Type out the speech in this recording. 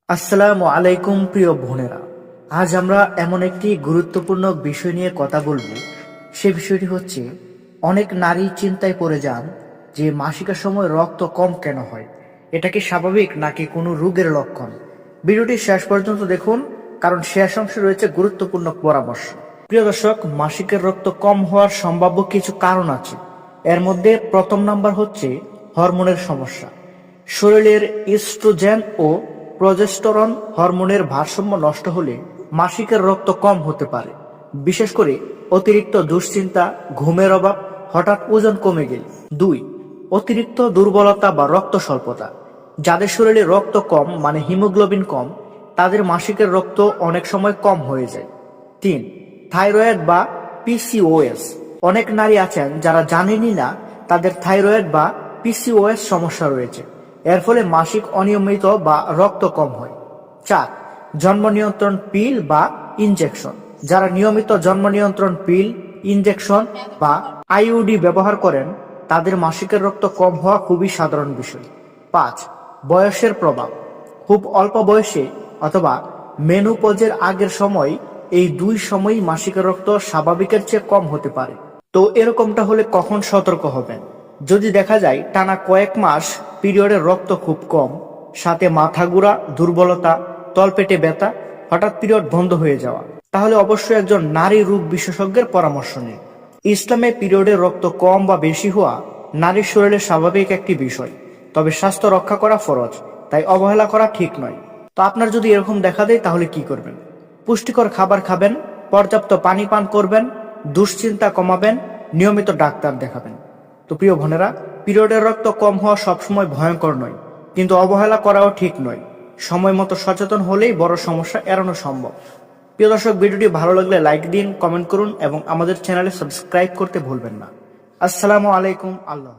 আসসালামু আলাইকুম প্রিয় বোনেরা, আজ আমরা এমন একটি গুরুত্বপূর্ণ বিষয় নিয়ে কথা বলবো। সে বিষয়টি হচ্ছে, অনেক নারী চিন্তায় পড়ে যান যে মাসিকের সময় রক্ত কম কেন হয়, এটা কি স্বাভাবিক নাকি কোনো রোগের লক্ষণ। ভিডিওটি শেষ পর্যন্ত দেখুন, কারণ শেষ অংশে রয়েছে গুরুত্বপূর্ণ পরামর্শ। প্রিয় দর্শক, মাসিকের রক্ত কম হওয়ার সম্ভাব্য কিছু কারণ আছে। এর মধ্যে প্রথম নাম্বার হচ্ছে হরমোনের সমস্যা। শরীরের ইস্ট্রোজেন ও প্রজেস্টেরন হরমোনের ভারসাম্য নষ্ট হলে মাসিকের রক্ত কম হতে পারে। বিশেষ করে অতিরিক্ত দুশ্চিন্তা, ঘুমের অভাব, হঠাৎ ওজন কমে গেলে। 2. অতিরিক্ত দুর্বলতা বা রক্ত স্বল্পতা। যাদের শরীরে রক্ত কম মানে হিমোগ্লোবিন কম, তাদের মাসিকের রক্ত অনেক সময় কম হয়ে যায়। 3. থাইরয়েড বা পিসিওএস। অনেক নারী আছেন যারা জানেনই না তাদের থাইরয়েড বা পিসিওএস সমস্যা রয়েছে। এর ফলে মাসিক অনিয়মিত বা রক্ত কম হয়। 4. জন্ম নিয়ন্ত্রণ পিল বা ইনজেকশন। যারা নিয়মিত জন্ম নিয়ন্ত্রণ পিল, ইনজেকশন বা আইইউডি ব্যবহার করেন, তাদের মাসিকের রক্ত কম হওয়া খুবই সাধারণ বিষয়। 5. বয়সের প্রভাব। খুব অল্প বয়সে অথবা মেনোপজের আগের সময়, এই দুই সময়ই মাসিকের রক্ত স্বাভাবিকের চেয়ে কম হতে পারে। তো এরকমটা হলে কখন সতর্ক হবেন? যদি দেখা যায় টানা কয়েক মাস পিরিয়ডের রক্ত খুব কম, সাথে মাথা ঘোরা, দুর্বলতা, তলপেটে ব্যথা, হঠাৎ পিরিয়ড বন্ধ হয়ে যাওয়া, তাহলে অবশ্যই একজন নারী রোগ বিশেষজ্ঞের পরামর্শ নিন। ইসলামে পিরিয়ডের রক্ত কম বা বেশি হওয়া নারীর শরীরে স্বাভাবিক একটি বিষয়, তবে স্বাস্থ্য রক্ষা করা ফরজ, তাই অবহেলা করা ঠিক নয়। তো আপনার যদি এরকম দেখা দেয় তাহলে কি করবেন? পুষ্টিকর খাবার খাবেন, পর্যাপ্ত পানি পান করবেন, দুশ্চিন্তা কমাবেন, নিয়মিত ডাক্তার দেখাবেন। তো প্রিয় বোনেরা, পিরিয়ডের রক্ত কম হওয়া সবসময় ভয়ঙ্কর নয়, কিন্তু অবহেলা করাও ঠিক নয়। সময় মতো সচেতন হলেই বড় সমস্যা এড়ানো সম্ভব। প্রিয় দর্শক, ভিডিওটি ভালো লাগলে লাইক দিন, কমেন্ট করুন এবং আমাদের চ্যানেলে সাবস্ক্রাইব করতে ভুলবেন না। আসসালামু আলাইকুম। আল্লাহ।